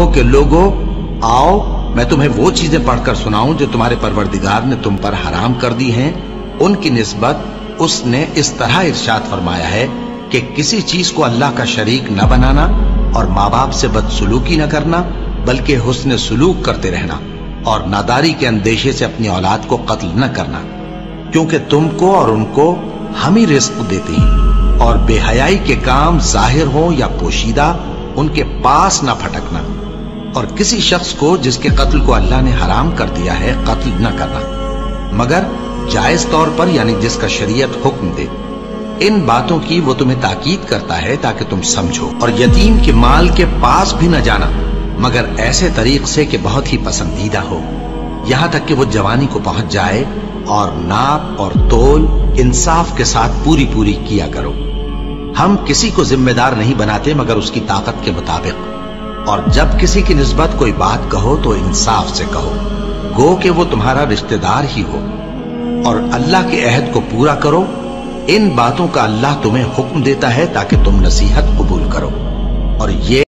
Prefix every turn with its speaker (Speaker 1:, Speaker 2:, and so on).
Speaker 1: کہو کہ لوگو آؤ میں تمہیں وہ چیزیں پڑھ کر سناؤں جو تمہارے پروردگار نے تم پر حرام کر دی ہیں۔ ان کی نسبت اس نے اس طرح ارشاد فرمایا ہے کہ کسی چیز کو اللہ کا شریک نہ بنانا اور ماں باپ سے بدسلوکی نہ کرنا، بلکہ حسن سلوک کرتے رہنا اور ناداری کے اندیشے سے اپنی اولاد کو قتل نہ کرنا، کیونکہ تم کو اور ان کو ہم ہی رزق دیتے ہیں، اور بے حیائی کے کام ظاہر ہوں یا پوشیدہ ان کے پاس نہ پھٹکنا، اور کسی شخص کو جس کے قتل کو اللہ نے حرام کر دیا ہے قتل نہ کرنا مگر جائز طور پر، یعنی جس کا شریعت حکم دے۔ ان باتوں کی وہ تمہیں تاکید کرتا ہے تاکہ تم سمجھو، اور یتیم کے مال کے پاس بھی نہ جانا مگر ایسے طریق سے کہ بہت ہی پسندیدہ ہو، یہاں تک کہ وہ جوانی کو پہنچ جائے، اور ناپ اور تول انصاف کے ساتھ پوری پوری کیا کرو۔ ہم کسی کو ذمہ دار نہیں بناتے مگر اس کی طاقت کے مطابق، اور جب کسی کی نسبت کوئی بات کہو تو انصاف سے کہو، گو کہ وہ تمہارا رشتہ دار ہی ہو، اور اللہ کے عہد کو پورا کرو۔ ان باتوں کا اللہ تمہیں حکم دیتا ہے تاکہ تم نصیحت قبول کرو، اور یہ